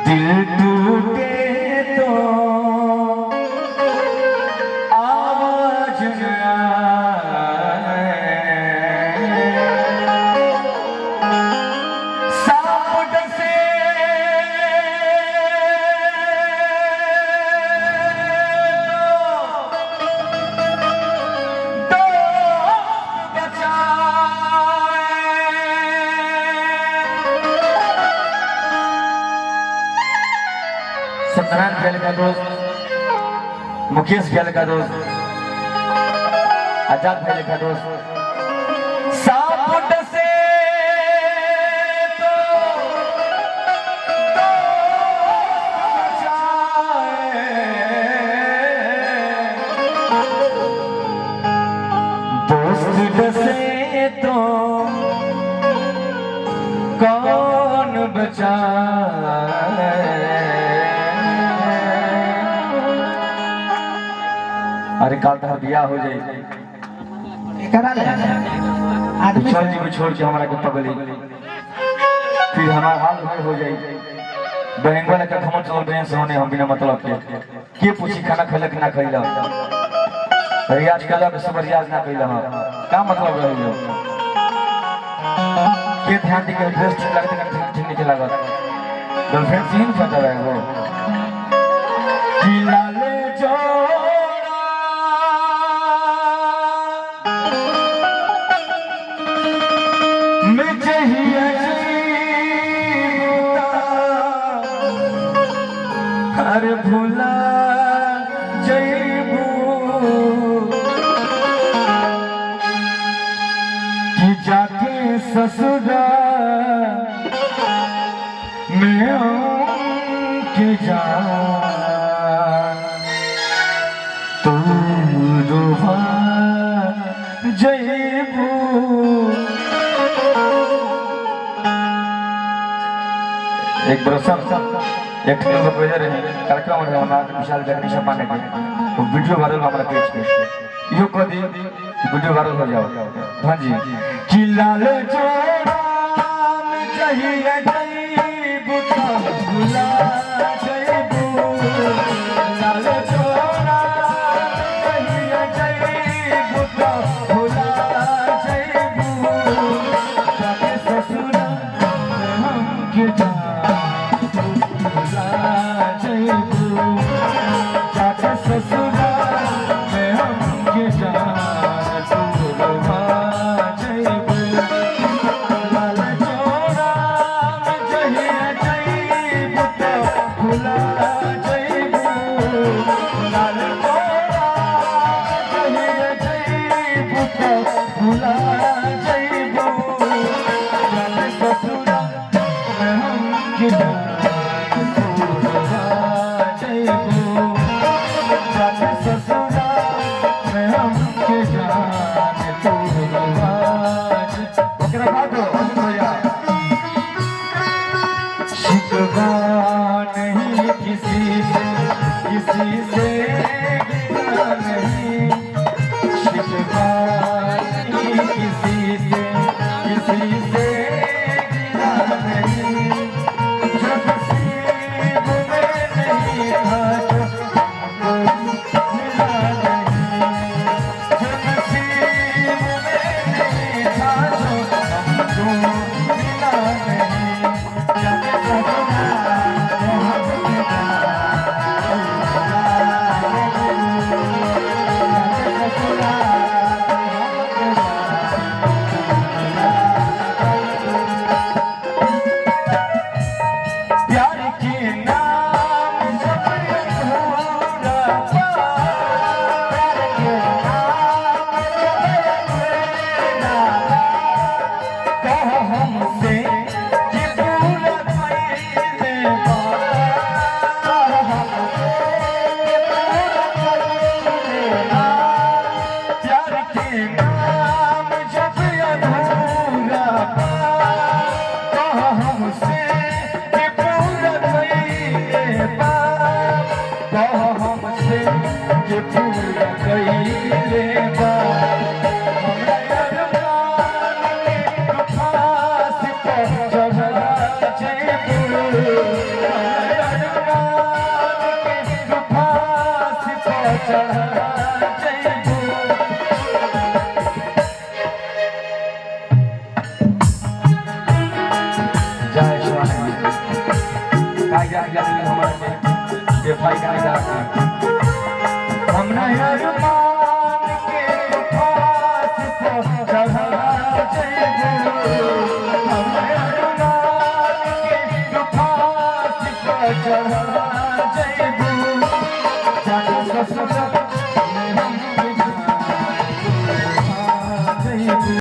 दिल टूटे तो आवाज न आए, सांप डसे तो सत्यनारायण खेल का दोस्त, मुकेश खेल का दोस्त, आजाद खेल का दोस्त, सांप डसे तो दोस्त डसे तो कौन बचाए। अरे काल तक बियाह हो जाए चल जी को छोड़ के हमारा के पगली, फिर हमारा हाल हो जाए बहंगवा लेकर हम चल रहे से होने हम बिना मतलब के पूछी खाना खैलक ना खैला, रियाज कलक सब रियाज ना कैला, का मतलब रही हो के ध्यान दी के ड्रेस ठीक लगते ना ठीक नहीं लागत, गर्लफ्रेंड सीन पता रहे हो कि लाले जोड़ा में चाहिए हर भूला जईबू कि जाके ससुरा में के जा तू रुबा जईबू। एक बरसा एक फिल्म प्रोड्यूसर है कार्यक्रम है हमारा विशाल जगदीश पाने के, तो वीडियो वायरल हमारा पेज पे यो कर दी वीडियो वायरल हो जाओ। हाँ जी कि लाल जोड़ा में चाहिए जईबू तो भुला जईबू, लाल जोड़ा चाहिए जईबू तो भुला जईबू, जाके ससुरा में हम के जा भुला जईबू, जाके ससुरा में हम के जा नहीं किसी से गिला नहीं, शिकवा नहीं किसी से गिला नहीं, जो नसीब में नहीं था जो हमको मिला नहीं, जो नसीब में नहीं था जो हमको मिला नहीं, जाके ससुरा नाम जब अधूरा था, हमसे